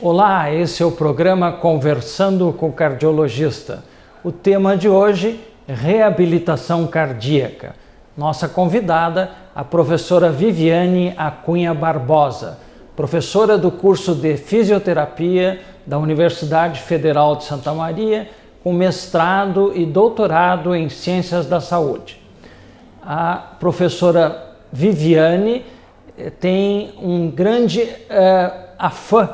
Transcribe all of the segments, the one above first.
Olá, esse é o programa Conversando com o Cardiologista. O tema de hoje, reabilitação cardíaca. Nossa convidada, a professora Viviane Acunha Barbosa, professora do curso de Fisioterapia da Universidade Federal de Santa Maria, com mestrado e doutorado em Ciências da Saúde. A professora Viviane tem um grande afã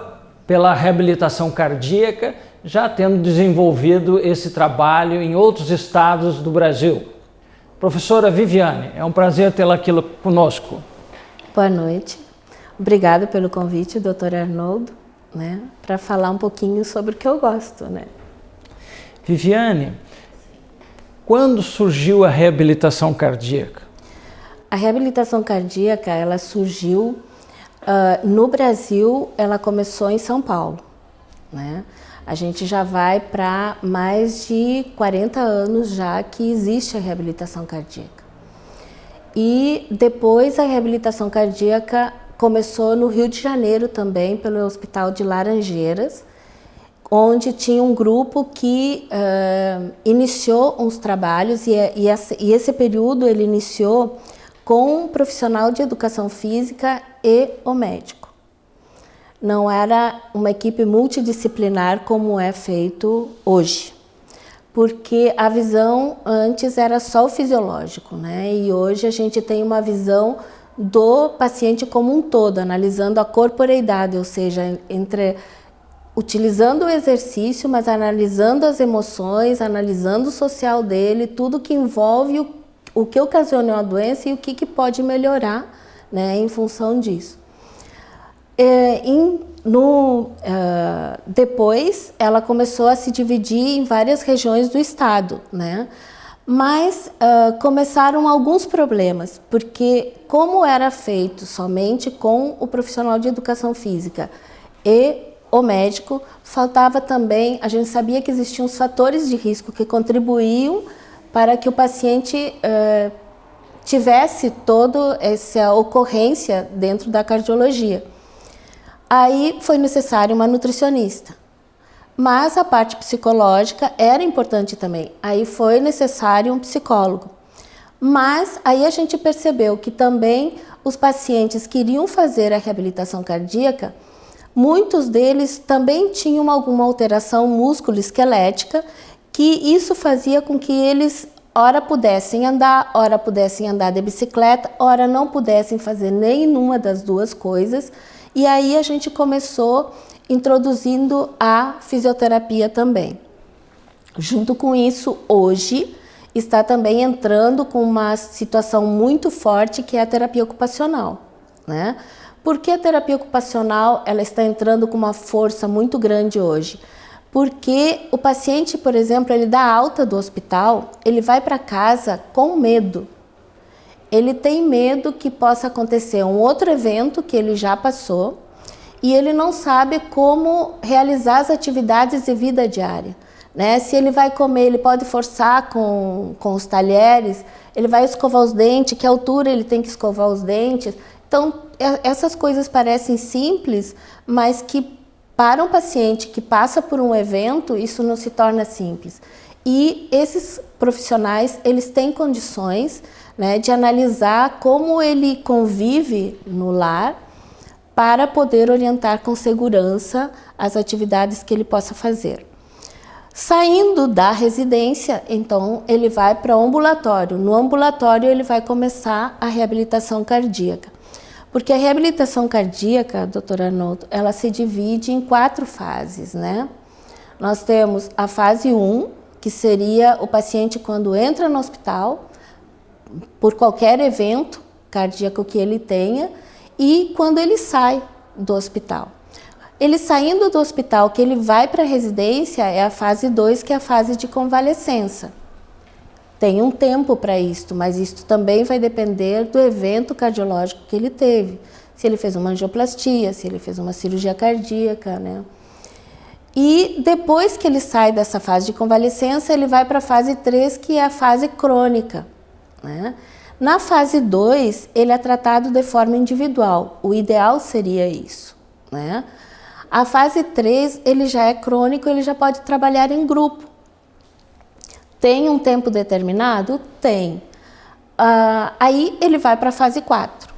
pela reabilitação cardíaca, já tendo desenvolvido esse trabalho em outros estados do Brasil. Professora Viviane, é um prazer tê-la aqui conosco. Boa noite. Obrigada pelo convite, doutor Arnoldo, para falar um pouquinho sobre o que eu gosto. Viviane, quando surgiu a reabilitação cardíaca? A reabilitação cardíaca, ela surgiu no Brasil, ela começou em São Paulo. A gente já vai para mais de 40 anos já que existe a reabilitação cardíaca. E depois a reabilitação cardíaca começou no Rio de Janeiro também, pelo Hospital de Laranjeiras, onde tinha um grupo que iniciou uns trabalhos e esse período ele iniciou com um profissional de educação física e o médico. Não era uma equipe multidisciplinar como é feito hoje, porque a visão antes era só o fisiológico, e hoje a gente tem uma visão do paciente como um todo, analisando a corporeidade, ou seja, utilizando o exercício, mas analisando as emoções, analisando o social dele, tudo que envolve o que ocasionou a doença e o que pode melhorar em função disso. Depois, ela começou a se dividir em várias regiões do estado, mas começaram alguns problemas, porque como era feito somente com o profissional de educação física e o médico, faltava também, a gente sabia que existiam os fatores de risco que contribuíam para que o paciente tivesse toda essa ocorrência dentro da cardiologia. Aí foi necessário uma nutricionista, mas a parte psicológica era importante também. Aí foi necessário um psicólogo. Mas aí a gente percebeu que também os pacientes que iriam fazer a reabilitação cardíaca, muitos deles também tinham alguma alteração músculo-esquelética, que isso fazia com que eles ora pudessem andar de bicicleta, ora não pudessem fazer nenhuma das duas coisas. E aí a gente começou introduzindo a fisioterapia também. Junto com isso, hoje está também entrando com uma situação muito forte que é a terapia ocupacional, Por que a terapia ocupacional ela está entrando com uma força muito grande hoje? Porque o paciente, por exemplo, ele dá alta do hospital, ele vai para casa com medo. Ele tem medo que possa acontecer um outro evento que ele já passou e ele não sabe como realizar as atividades de vida diária. Se ele vai comer, ele pode forçar com os talheres, ele vai escovar os dentes, que altura ele tem que escovar os dentes. Então, essas coisas parecem simples, mas que para um paciente que passa por um evento, isso não se torna simples. E esses profissionais, eles têm condições de analisar como ele convive no lar para poder orientar com segurança as atividades que ele possa fazer. Saindo da residência, então, ele vai para o ambulatório. No ambulatório, ele vai começar a reabilitação cardíaca. Porque a reabilitação cardíaca, doutor Arnoldo, ela se divide em 4 fases, Nós temos a fase 1, que seria o paciente quando entra no hospital, por qualquer evento cardíaco que ele tenha, e quando ele sai do hospital. Ele saindo do hospital, que ele vai para a residência, é a fase 2, que é a fase de convalescença. Tem um tempo para isto, mas isto também vai depender do evento cardiológico que ele teve. Se ele fez uma angioplastia, se ele fez uma cirurgia cardíaca, E depois que ele sai dessa fase de convalescença, ele vai para a fase 3, que é a fase crônica, Na fase 2, ele é tratado de forma individual. O ideal seria isso, A fase 3, ele já é crônico, ele já pode trabalhar em grupo. Tem um tempo determinado? Tem. Aí ele vai para a fase 4.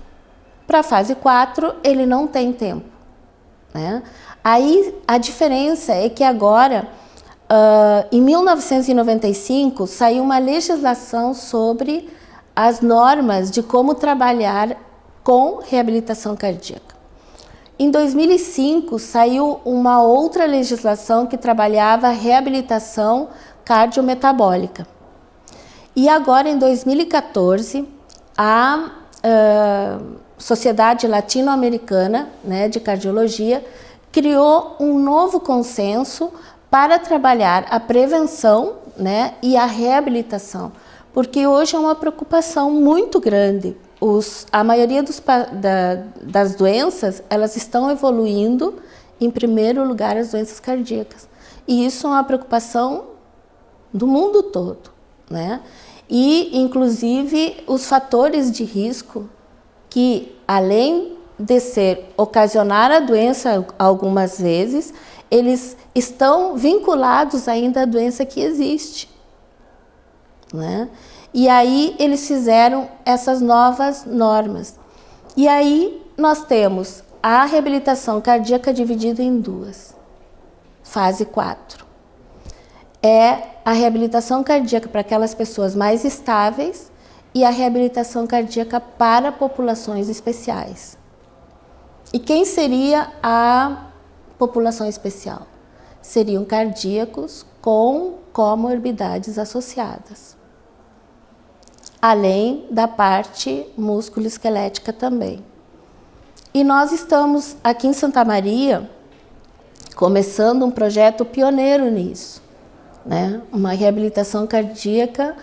Para a fase 4, ele não tem tempo, né? Aí a diferença é que agora, em 1995, saiu uma legislação sobre as normas de como trabalhar com reabilitação cardíaca. Em 2005, saiu uma outra legislação que trabalhava reabilitação cardiometabólica. E agora, em 2014, a Sociedade Latino-Americana, né, de Cardiologia criou um novo consenso para trabalhar a prevenção, né, e a reabilitação, porque hoje é uma preocupação muito grande. A maioria das doenças, elas estão evoluindo, em primeiro lugar, as doenças cardíacas. E isso é uma preocupação do mundo todo, né? E, inclusive, os fatores de risco que, além de ocasionar a doença algumas vezes, eles estão vinculados ainda à doença que existe, né? E aí eles fizeram essas novas normas. E aí nós temos a reabilitação cardíaca dividida em duas. Fase 4. É a reabilitação cardíaca para aquelas pessoas mais estáveis e a reabilitação cardíaca para populações especiais. E quem seria a população especial? Seriam cardíacos com comorbidades associadas, além da parte músculo-esquelética também. E nós estamos aqui em Santa Maria começando um projeto pioneiro nisso, né? Uma reabilitação cardíaca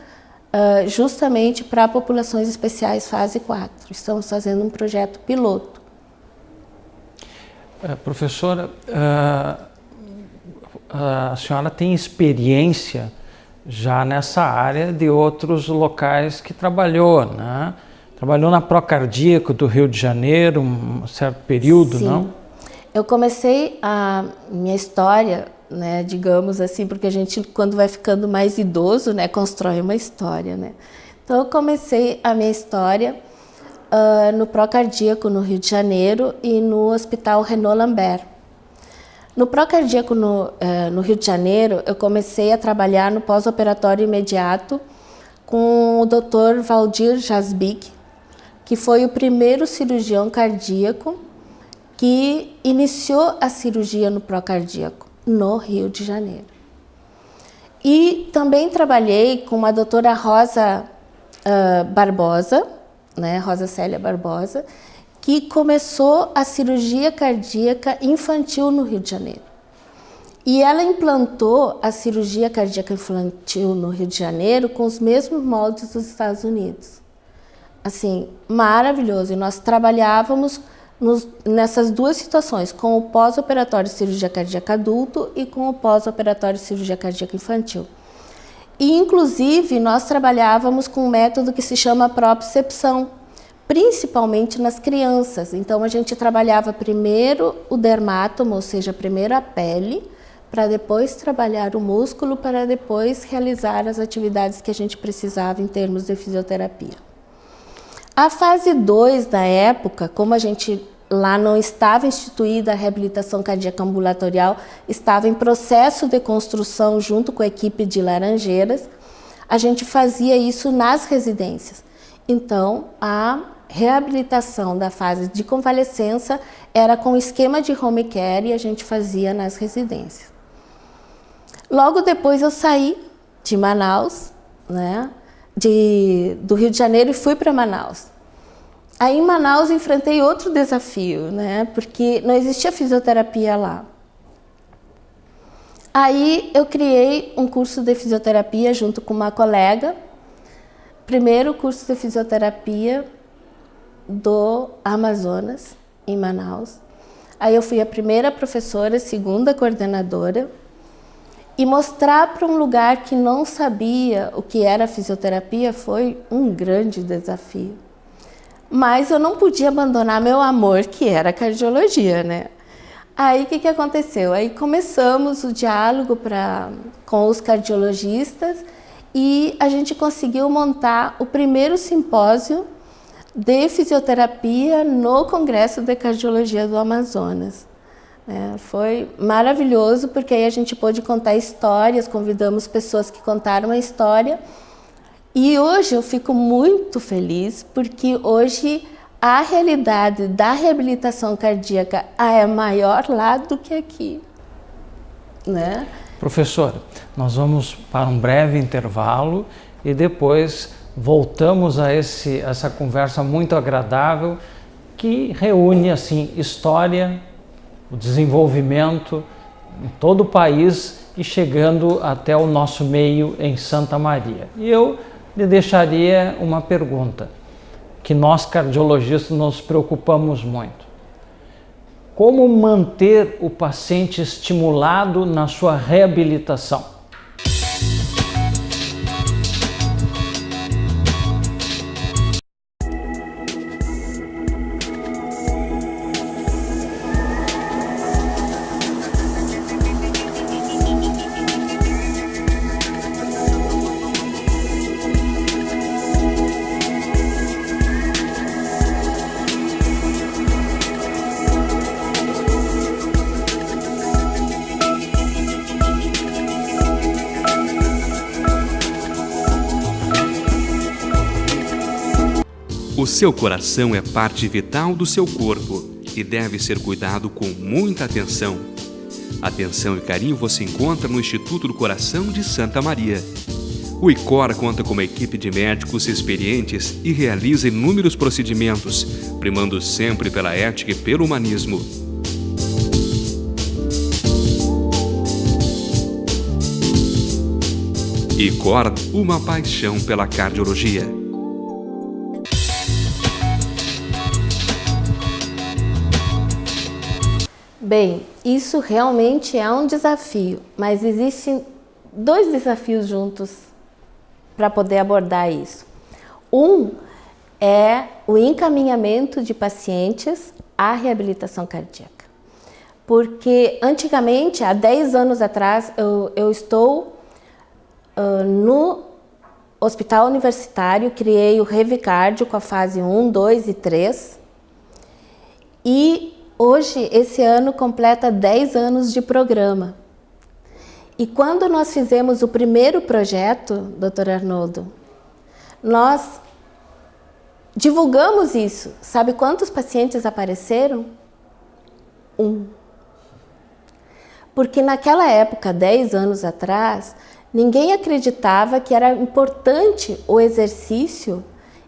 justamente para populações especiais fase 4. Estamos fazendo um projeto piloto. Professora, a senhora tem experiência já nessa área de outros locais que trabalhou, né? Trabalhou na Procardíaco do Rio de Janeiro um certo período, Sim. Não? Eu comecei a minha história, né, digamos assim, porque a gente, quando vai ficando mais idoso, né, constrói uma história, né? Então eu comecei a minha história no Procardíaco no Rio de Janeiro e no Hospital Renaud Lambert. No Procardíaco no Rio de Janeiro, eu comecei a trabalhar no pós-operatório imediato com o Dr. Valdir Jasbig, que foi o primeiro cirurgião cardíaco que iniciou a cirurgia no Procardíaco no Rio de Janeiro. E também trabalhei com a doutora Rosa Barbosa, né, Rosa Célia Barbosa, que começou a cirurgia cardíaca infantil no Rio de Janeiro. E ela implantou a cirurgia cardíaca infantil no Rio de Janeiro com os mesmos moldes dos Estados Unidos. Assim, maravilhoso. E nós trabalhávamos nessas duas situações, com o pós-operatório de cirurgia cardíaca adulto e com o pós-operatório de cirurgia cardíaca infantil. E, inclusive, nós trabalhávamos com um método que se chama propriocepção, principalmente nas crianças. Então, a gente trabalhava primeiro o dermátomo, ou seja, primeiro a pele, para depois trabalhar o músculo, para depois realizar as atividades que a gente precisava em termos de fisioterapia. A fase 2 da época, como a gente lá não estava instituída a reabilitação cardíaca ambulatorial, estava em processo de construção junto com a equipe de Laranjeiras, a gente fazia isso nas residências. Então, a reabilitação da fase de convalescença era com esquema de home care e a gente fazia nas residências. Logo depois eu saí de Manaus, né, do Rio de Janeiro, e fui para Manaus. Aí em Manaus enfrentei outro desafio, né, porque não existia fisioterapia lá. Aí eu criei um curso de fisioterapia junto com uma colega, primeiro curso de fisioterapia do Amazonas, em Manaus. Aí eu fui a primeira professora, segunda coordenadora, e mostrar para um lugar que não sabia o que era fisioterapia foi um grande desafio. Mas eu não podia abandonar meu amor, que era a cardiologia, né? Aí o que aconteceu? Aí começamos o diálogo com os cardiologistas e a gente conseguiu montar o primeiro simpósio de fisioterapia no Congresso de Cardiologia do Amazonas. Foi maravilhoso, porque aí a gente pôde contar histórias, convidamos pessoas que contaram a história. E hoje eu fico muito feliz, porque hoje a realidade da reabilitação cardíaca é maior lá do que aqui, né? Professora, nós vamos para um breve intervalo e depois voltamos a essa conversa muito agradável que reúne assim história, o desenvolvimento em todo o país e chegando até o nosso meio em Santa Maria. E eu lhe deixaria uma pergunta que nós cardiologistas nos preocupamos muito. Como manter o paciente estimulado na sua reabilitação? O seu coração é parte vital do seu corpo e deve ser cuidado com muita atenção. Atenção e carinho você encontra no Instituto do Coração de Santa Maria. O ICOR conta com uma equipe de médicos experientes e realiza inúmeros procedimentos, primando sempre pela ética e pelo humanismo. ICOR, uma paixão pela cardiologia. Bem, isso realmente é um desafio, mas existem dois desafios juntos para poder abordar isso. Um é o encaminhamento de pacientes à reabilitação cardíaca. Porque antigamente, há 10 anos atrás, eu estou no Hospital Universitário, criei o Revicardio com a fase 1, 2 e 3 e hoje, esse ano, completa 10 anos de programa. E quando nós fizemos o primeiro projeto, Dr. Arnoldo, nós divulgamos isso. Sabe quantos pacientes apareceram? 1. Porque naquela época, 10 anos atrás, ninguém acreditava que era importante o exercício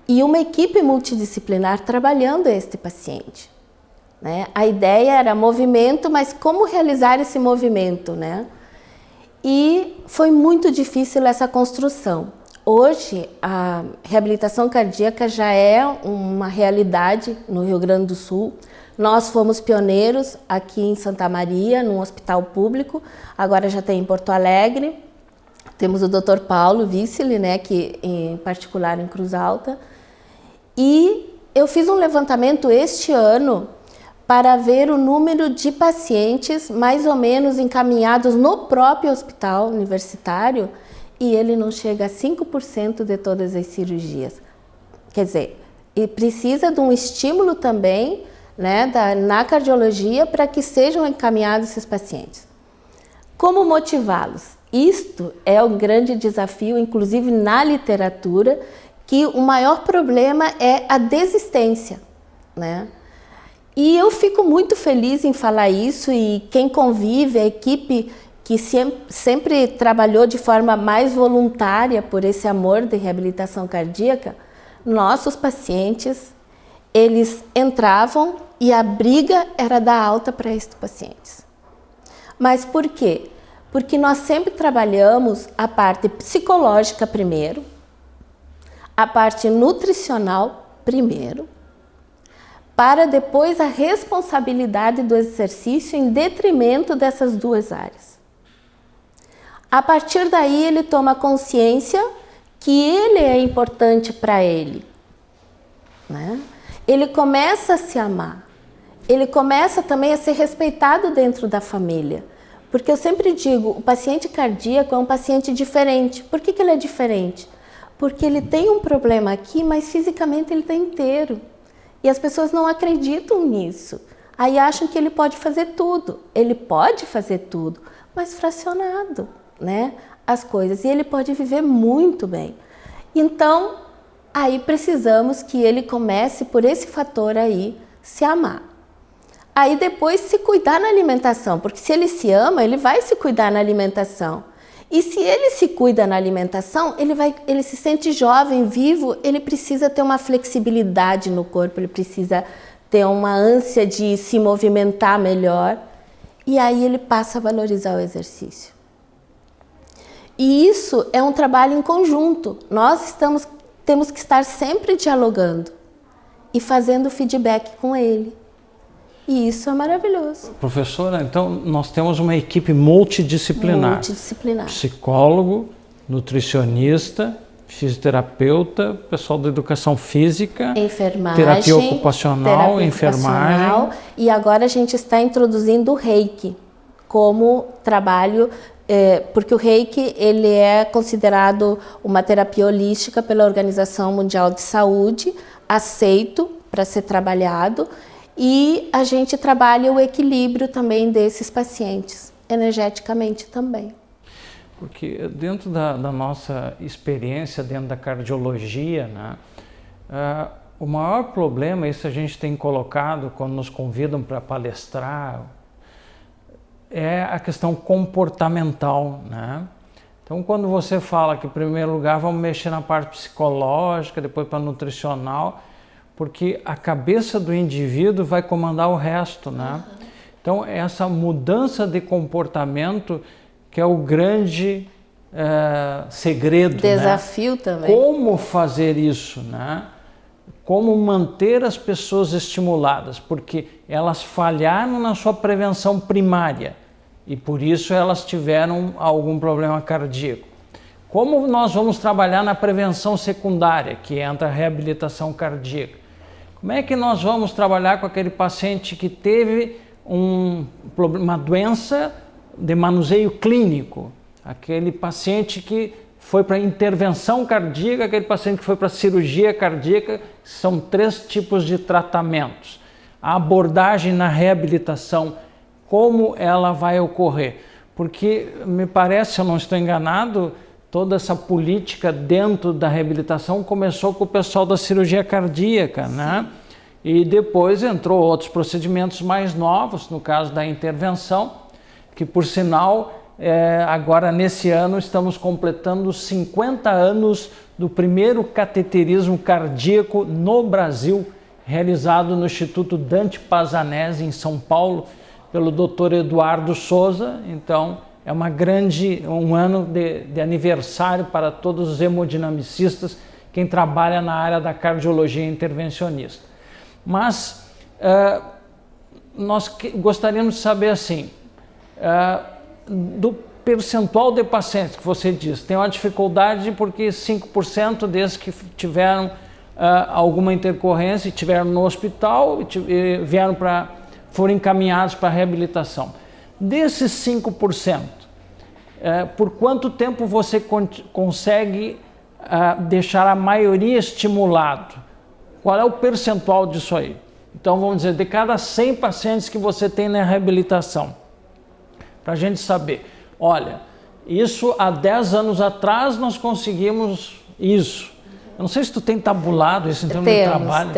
e uma equipe multidisciplinar trabalhando este paciente. A ideia era movimento, mas como realizar esse movimento, né? E foi muito difícil essa construção. Hoje, a reabilitação cardíaca já é uma realidade no Rio Grande do Sul. Nós fomos pioneiros aqui em Santa Maria, num hospital público, agora já tem em Porto Alegre. Temos o Dr. Paulo Vicili, né, que em particular em Cruz Alta. E eu fiz um levantamento este ano para ver o número de pacientes mais ou menos encaminhados no próprio hospital universitário e ele não chega a 5% de todas as cirurgias. Quer dizer, e precisa de um estímulo também, né, na cardiologia para que sejam encaminhados esses pacientes. Como motivá-los? Isto é um grande desafio, inclusive na literatura, que o maior problema é a desistência, né? E eu fico muito feliz em falar isso e quem convive, a equipe que sempre trabalhou de forma mais voluntária por esse amor de reabilitação cardíaca, nossos pacientes, eles entravam e a briga era dar alta para esses pacientes. Mas por quê? Porque nós sempre trabalhamos a parte psicológica primeiro, a parte nutricional primeiro, para depois a responsabilidade do exercício em detrimento dessas duas áreas. A partir daí ele toma consciência que ele é importante para ele, né? Ele começa a se amar, ele começa também a ser respeitado dentro da família. Porque eu sempre digo, o paciente cardíaco é um paciente diferente. Por que ele é diferente? Porque ele tem um problema aqui, mas fisicamente ele está inteiro. E as pessoas não acreditam nisso. Aí acham que ele pode fazer tudo. Ele pode fazer tudo, mas fracionado, né? As coisas. E ele pode viver muito bem. Então, aí precisamos que ele comece, por esse fator aí, se amar. Aí depois se cuidar na alimentação, porque se ele se ama, ele vai se cuidar na alimentação. E se ele se cuida na alimentação, ele se sente jovem, vivo, ele precisa ter uma flexibilidade no corpo, ele precisa ter uma ânsia de se movimentar melhor. E aí ele passa a valorizar o exercício. E isso é um trabalho em conjunto. Nós temos que estar sempre dialogando e fazendo feedback com ele. E isso é maravilhoso. Professora, então nós temos uma equipe multidisciplinar. Multidisciplinar. Psicólogo, nutricionista, fisioterapeuta, pessoal da educação física, enfermagem, terapia ocupacional, enfermagem. E agora a gente está introduzindo o Reiki como trabalho, porque o Reiki ele é considerado uma terapia holística pela Organização Mundial de Saúde, aceito para ser trabalhado. E a gente trabalha o equilíbrio também desses pacientes, energeticamente também. Porque dentro da nossa experiência, dentro da cardiologia, né, o maior problema, isso a gente tem colocado quando nos convidam para palestrar, é a questão comportamental, né? Então, quando você fala que, em primeiro lugar, vamos mexer na parte psicológica, depois para nutricional, porque a cabeça do indivíduo vai comandar o resto, né? Então, essa mudança de comportamento que é o grande segredo, desafio, né? Também. Como fazer isso, né? Como manter as pessoas estimuladas, porque elas falharam na sua prevenção primária e por isso elas tiveram algum problema cardíaco. Como nós vamos trabalhar na prevenção secundária, que entra a reabilitação cardíaca? Como é que nós vamos trabalhar com aquele paciente que teve uma doença de manuseio clínico? Aquele paciente que foi para intervenção cardíaca, aquele paciente que foi para cirurgia cardíaca, são 3 tipos de tratamentos. A abordagem na reabilitação, como ela vai ocorrer? Porque me parece, se eu não estou enganado, toda essa política dentro da reabilitação começou com o pessoal da cirurgia cardíaca, né? E depois entrou outros procedimentos mais novos, no caso da intervenção, que por sinal, agora nesse ano estamos completando 50 anos do primeiro cateterismo cardíaco no Brasil, realizado no Instituto Dante Pazzanese, em São Paulo, pelo Dr. Eduardo Souza. Então, é um ano de aniversário para todos os hemodinamicistas, quem trabalha na área da cardiologia intervencionista. Mas nós gostaríamos de saber assim, do percentual de pacientes que você diz, tem uma dificuldade porque 5% desses que tiveram alguma intercorrência e tiveram no hospital e foram encaminhados para a reabilitação. Desses 5%, por quanto tempo você consegue deixar a maioria estimulado? Qual é o percentual disso aí? Então, vamos dizer, de cada 100 pacientes que você tem na reabilitação, para a gente saber, olha, isso há 10 anos atrás nós conseguimos isso. Eu não sei se tu tem tabulado isso em termos de trabalho.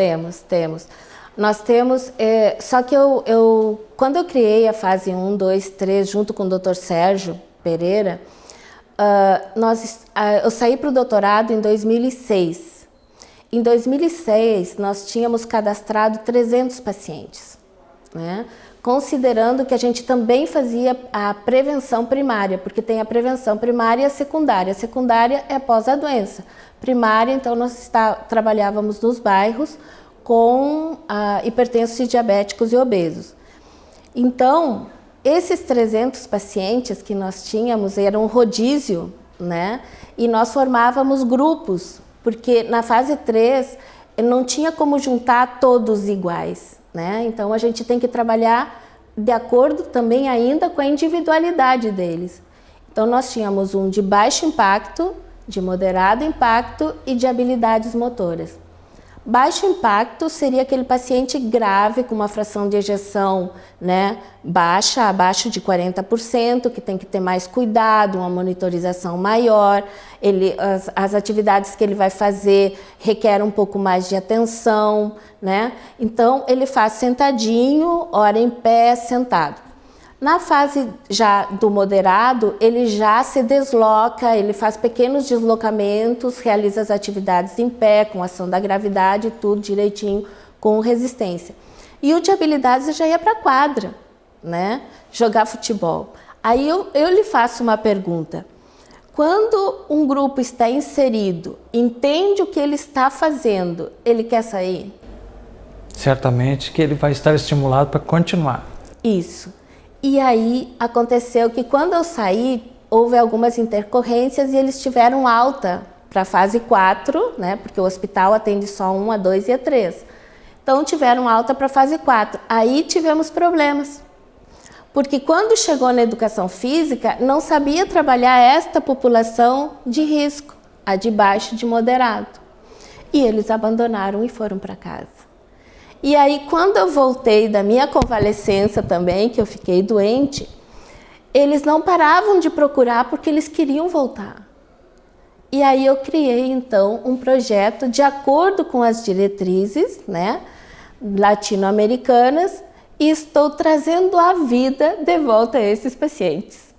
Temos. Nós temos, só que quando eu criei a fase 1, 2, 3, junto com o Dr. Sérgio Pereira, eu saí para o doutorado em 2006. Em 2006, nós tínhamos cadastrado 300 pacientes, né? Considerando que a gente também fazia a prevenção primária, porque tem a prevenção primária e a secundária. A secundária é após a doença. Primária, então, nós trabalhávamos nos bairros com hipertensos, diabéticos e obesos. Então, esses 300 pacientes que nós tínhamos eram um rodízio, né? E nós formávamos grupos, porque na fase 3 não tinha como juntar todos iguais. né? Então a gente tem que trabalhar de acordo também ainda com a individualidade deles. Então nós tínhamos um de baixo impacto, de moderado impacto e de habilidades motoras. Baixo impacto seria aquele paciente grave com uma fração de ejeção, né, baixa, abaixo de 40%, que tem que ter mais cuidado, uma monitorização maior. As atividades que ele vai fazer requerem um pouco mais de atenção, né? Então ele faz sentadinho, ora em pé, sentado. Na fase já do moderado, ele já se desloca, ele faz pequenos deslocamentos, realiza as atividades em pé, com ação da gravidade, tudo direitinho, com resistência. E o de habilidades já ia para a quadra, né? Jogar futebol. Aí eu lhe faço uma pergunta. Quando um grupo está inserido, entende o que ele está fazendo, ele quer sair? Certamente que ele vai estar estimulado para continuar. Isso. E aí aconteceu que quando eu saí, houve algumas intercorrências e eles tiveram alta para a fase 4, né? Porque o hospital atende só 1, a 2 e a 3. Então tiveram alta para a fase 4. Aí tivemos problemas. Porque quando chegou na educação física, não sabia trabalhar esta população de risco, a de baixo e de moderado. E eles abandonaram e foram para casa. E aí, quando eu voltei da minha convalescença também, que eu fiquei doente, eles não paravam de procurar porque eles queriam voltar. E aí eu criei, então, um projeto de acordo com as diretrizes, né, latino-americanas, e estou trazendo a vida de volta a esses pacientes.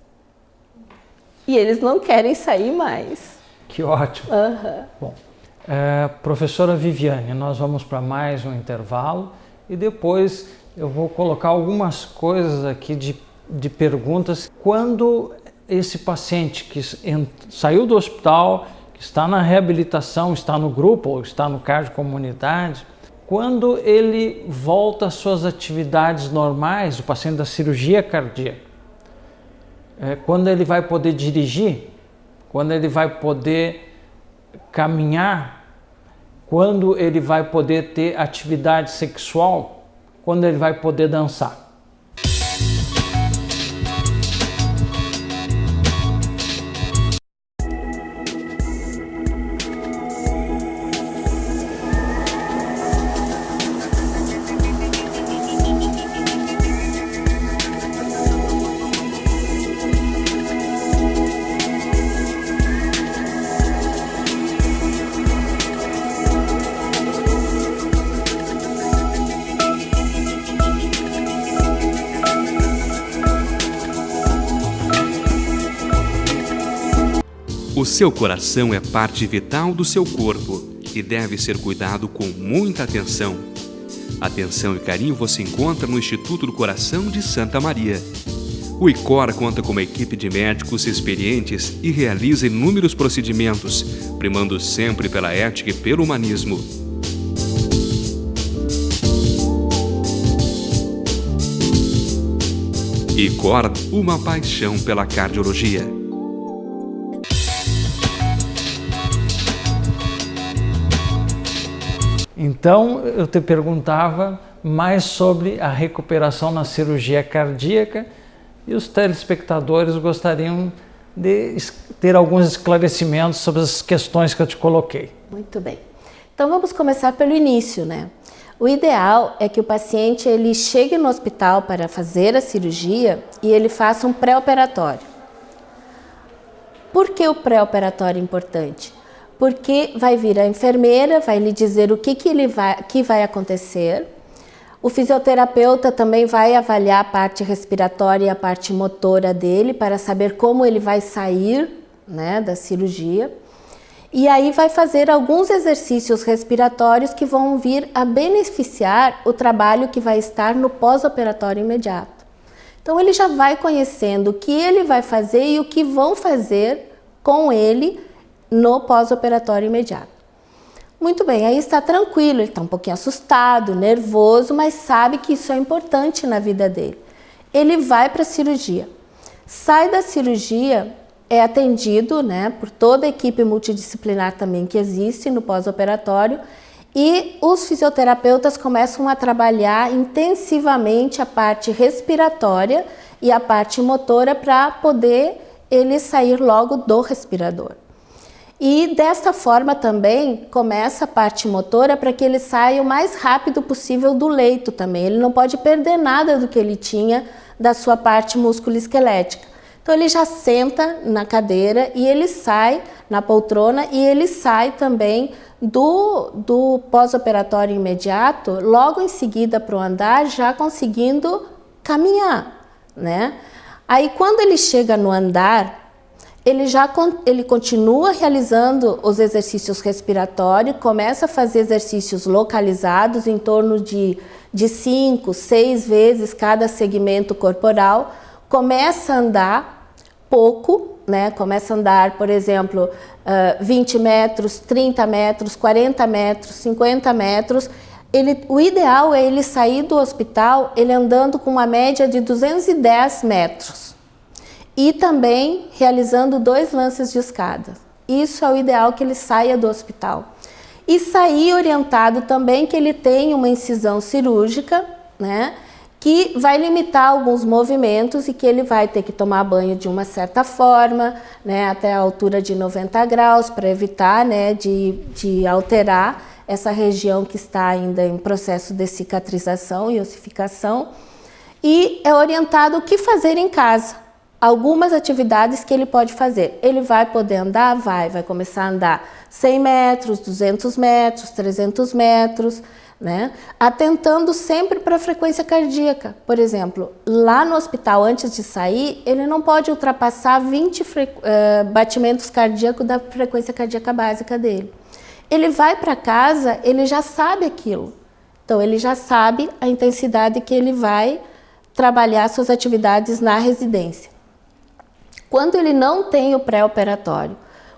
E eles não querem sair mais. Que ótimo. Uhum. Bom. Professora Viviane, nós vamos para mais um intervalo e depois eu vou colocar algumas coisas aqui de perguntas. Quando esse paciente que saiu do hospital, que está na reabilitação, está no grupo ou está no cardio-comunidade, quando ele volta às suas atividades normais, o paciente da cirurgia cardíaca, quando ele vai poder dirigir, quando ele vai poder caminhar, quando ele vai poder ter atividade sexual, quando ele vai poder dançar. O seu coração é parte vital do seu corpo e deve ser cuidado com muita atenção. Atenção e carinho você encontra no Instituto do Coração de Santa Maria. O ICOR conta com uma equipe de médicos experientes e realiza inúmeros procedimentos, primando sempre pela ética e pelo humanismo. ICOR, uma paixão pela cardiologia. Então, eu te perguntava mais sobre a recuperação na cirurgia cardíaca e os telespectadores gostariam de ter alguns esclarecimentos sobre as questões que eu te coloquei. Muito bem. Então, vamos começar pelo início, né? O ideal é que o paciente ele chegue no hospital para fazer a cirurgia e ele faça um pré-operatório. Por que o pré-operatório é importante? Porque vai vir a enfermeira, vai lhe dizer o que vai acontecer. O fisioterapeuta também vai avaliar a parte respiratória e a parte motora dele para saber como ele vai sair, né, da cirurgia. E aí vai fazer alguns exercícios respiratórios que vão vir a beneficiar o trabalho que vai estar no pós-operatório imediato. Então ele já vai conhecendo o que ele vai fazer e o que vão fazer com ele no pós-operatório imediato. Muito bem, aí está tranquilo, ele está um pouquinho assustado, nervoso, mas sabe que isso é importante na vida dele. Ele vai para a cirurgia. Sai da cirurgia, é atendido, né, por toda a equipe multidisciplinar também que existe no pós-operatório E os fisioterapeutas começam a trabalhar intensivamente a parte respiratória e a parte motora para poder ele sair logo do respirador. E desta forma também começa a parte motora para que ele saia o mais rápido possível do leito também. Ele não pode perder nada do que ele tinha da sua parte musculoesquelética. Então ele já senta na cadeira e ele sai na poltrona e ele sai também do pós-operatório imediato, logo em seguida para o andar, já conseguindo caminhar, né? Aí quando ele chega no andar, ele continua realizando os exercícios respiratórios, começa a fazer exercícios localizados em torno de 5, 6 vezes cada segmento corporal, começa a andar pouco, né? Começa a andar, por exemplo, 20 metros, 30 metros, 40 metros, 50 metros. O ideal é ele sair do hospital ele andando com uma média de 210 metros. E também realizando 2 lances de escada. Isso é o ideal, que ele saia do hospital. E sair orientado também que ele tenha uma incisão cirúrgica, né, que vai limitar alguns movimentos e que ele vai ter que tomar banho de uma certa forma, né, até a altura de 90 graus, para evitar, né, de alterar essa região que está ainda em processo de cicatrização e ossificação. E é orientado o que fazer em casa. Algumas atividades que ele pode fazer. Ele vai poder andar? Vai começar a andar 100 metros, 200 metros, 300 metros, né? Atentando sempre para a frequência cardíaca. Por exemplo, lá no hospital, antes de sair, ele não pode ultrapassar 20 batimentos cardíacos da frequência cardíaca básica dele. Ele vai para casa, ele já sabe aquilo. Então, ele já sabe a intensidade que ele vai trabalhar suas atividades na residência. Quando ele não tem o pré-operatório,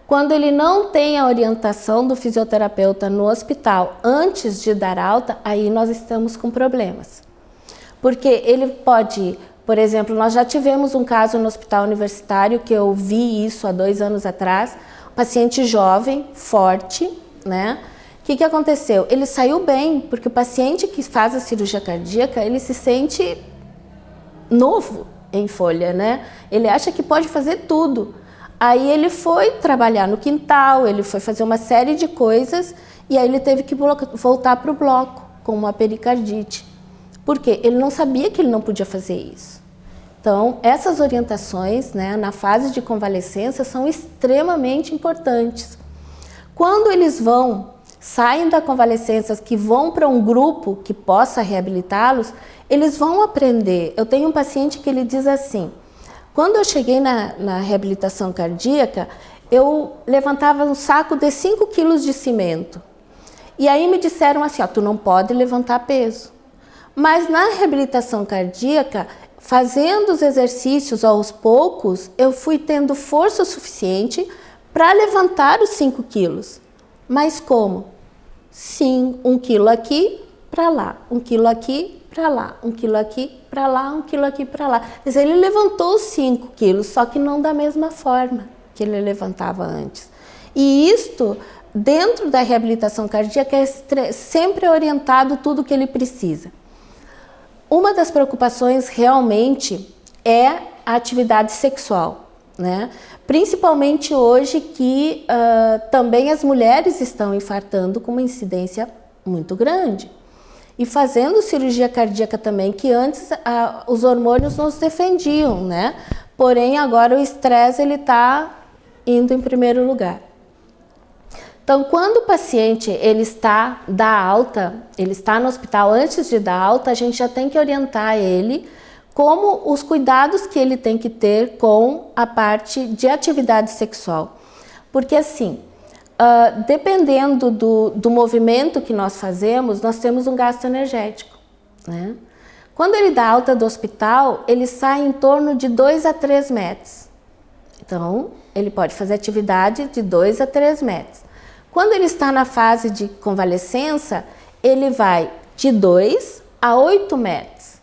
quando ele não tem a orientação do fisioterapeuta no hospital antes de dar alta, aí nós estamos com problemas. Porque ele pode, por exemplo, nós já tivemos um caso no hospital universitário, que eu vi isso há 2 anos atrás, um paciente jovem, forte, né? O que aconteceu? Ele saiu bem, porque o paciente que faz a cirurgia cardíaca, ele se sente novo em folha, né? Ele acha que pode fazer tudo. Aí ele foi trabalhar no quintal, ele foi fazer uma série de coisas e aí ele teve que voltar para o bloco com uma pericardite. Por quê? Ele não sabia que ele não podia fazer isso. Então, essas orientações, né, na fase de convalescença são extremamente importantes. Quando eles saem da convalescença, que vão para um grupo que possa reabilitá-los, eles vão aprender. Eu tenho um paciente que ele diz assim: quando eu cheguei na reabilitação cardíaca, eu levantava um saco de 5 quilos de cimento. E aí me disseram assim, ó, tu não pode levantar peso. Mas na reabilitação cardíaca, fazendo os exercícios aos poucos, eu fui tendo força suficiente para levantar os 5 quilos. Mas como? Sim, 1 quilo aqui para lá, 1 quilo aqui para lá, 1 quilo aqui para lá, 1 quilo aqui para lá. Quer dizer, ele levantou os 5 quilos, só que não da mesma forma que ele levantava antes. E isto, dentro da reabilitação cardíaca, é sempre orientado tudo o que ele precisa. Uma das preocupações realmente é a atividade sexual, né? Principalmente hoje que também as mulheres estão infartando com uma incidência muito grande. E fazendo cirurgia cardíaca também, que antes os hormônios nos defendiam, né? Porém, agora o estresse ele está indo em primeiro lugar. Então, quando o paciente ele está no hospital antes de dar alta, a gente já tem que orientar ele como os cuidados que ele tem que ter com a parte de atividade sexual. Porque assim, dependendo do movimento que nós fazemos, nós temos um gasto energético, né? Quando ele dá alta do hospital, ele sai em torno de 2 a 3 metros. Então, ele pode fazer atividade de 2 a 3 metros. Quando ele está na fase de convalescença, ele vai de 2 a 8 metros.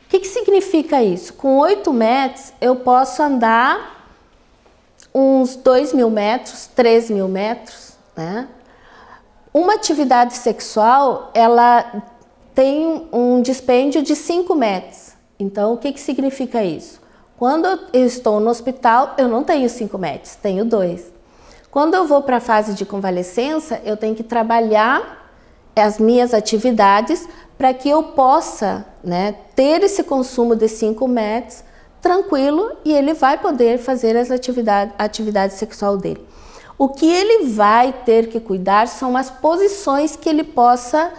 O que significa isso? Com 8 metros, eu posso andar uns 2.000 metros, 3.000 metros, né? Uma atividade sexual, ela tem um dispêndio de 5 METs. Então, o que significa isso? Quando eu estou no hospital, eu não tenho 5 METs, tenho 2. Quando eu vou para a fase de convalescença, eu tenho que trabalhar as minhas atividades para que eu possa, né, ter esse consumo de 5 METs tranquilo e ele vai poder fazer a atividade sexual dele. O que ele vai ter que cuidar são as posições que ele possa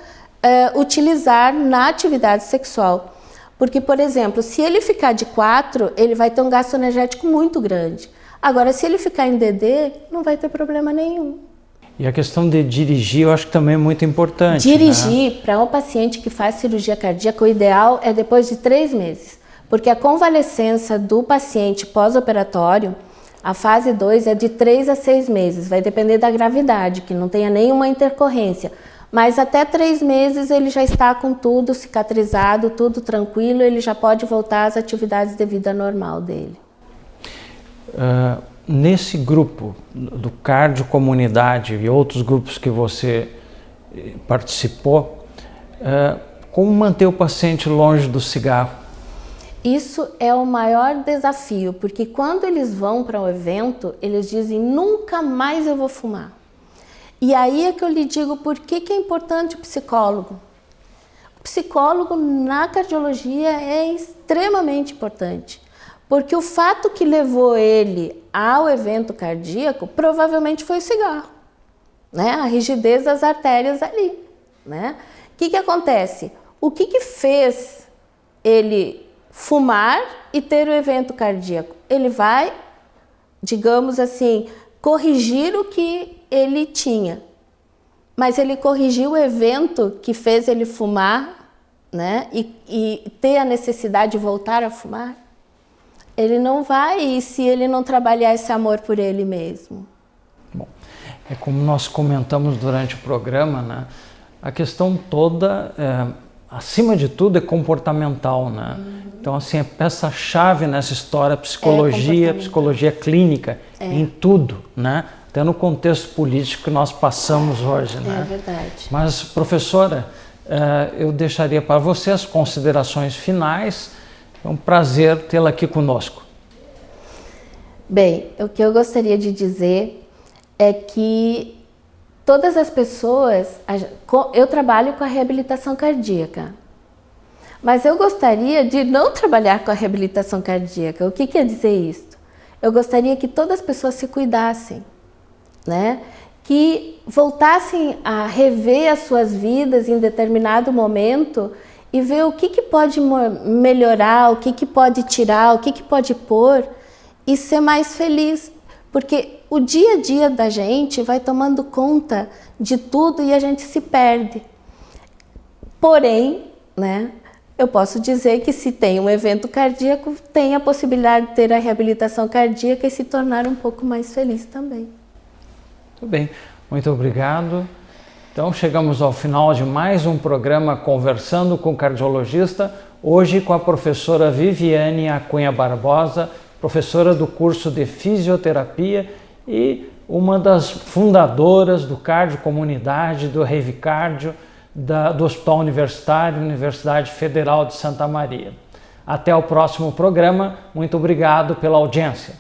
utilizar na atividade sexual. Porque, por exemplo, se ele ficar de 4, ele vai ter um gasto energético muito grande. Agora, se ele ficar em DD, não vai ter problema nenhum. E a questão de dirigir, eu acho que também é muito importante. Dirigir, né? Para um paciente que faz cirurgia cardíaca, o ideal é depois de 3 meses. Porque a convalescença do paciente pós-operatório, a fase 2 é de 3 a 6 meses. Vai depender da gravidade, que não tenha nenhuma intercorrência. Mas até 3 meses ele já está com tudo cicatrizado, tudo tranquilo, ele já pode voltar às atividades de vida normal dele. Nesse grupo do Cardio Comunidade e outros grupos que você participou, como manter o paciente longe do cigarro? Isso é o maior desafio, porque quando eles vão para um evento, eles dizem, nunca mais eu vou fumar. E aí é que eu lhe digo por que é importante o psicólogo. O psicólogo na cardiologia é extremamente importante, porque o fato que levou ele ao evento cardíaco provavelmente foi o cigarro, né? A rigidez das artérias ali, né? O que acontece? O que fez ele fumar e ter o evento cardíaco? Ele vai, digamos assim, corrigir o que ele tinha, mas ele corrigiu o evento que fez ele fumar, né? E ter a necessidade de voltar a fumar. Ele não vai se ele não trabalhar esse amor por ele mesmo. Bom, é como nós comentamos durante o programa, né? A questão toda, acima de tudo, é comportamental, né? Então, assim, é peça-chave nessa história, psicologia clínica, em tudo, né? Até no contexto político que nós passamos hoje, né? É verdade. Mas, professora, eu deixaria para você as considerações finais. É um prazer tê-la aqui conosco. Bem, o que eu gostaria de dizer é que todas as pessoas... Eu trabalho com a reabilitação cardíaca, mas eu gostaria de não trabalhar com a reabilitação cardíaca. O que quer dizer isso? Eu gostaria que todas as pessoas se cuidassem, né? Que voltassem a rever as suas vidas em determinado momento e ver o que pode melhorar, o que pode tirar, o que pode pôr e ser mais feliz. Porque o dia a dia da gente vai tomando conta de tudo e a gente se perde. Porém, né, eu posso dizer que se tem um evento cardíaco, tem a possibilidade de ter a reabilitação cardíaca e se tornar um pouco mais feliz também. Muito bem, muito obrigado. Então chegamos ao final de mais um programa Conversando com o Cardiologista, hoje com a professora Viviane Acunha Barbosa, professora do curso de Fisioterapia e uma das fundadoras do Cardio Comunidade, do Rave Cardio, do Hospital Universitário, Universidade Federal de Santa Maria. Até o próximo programa, muito obrigado pela audiência.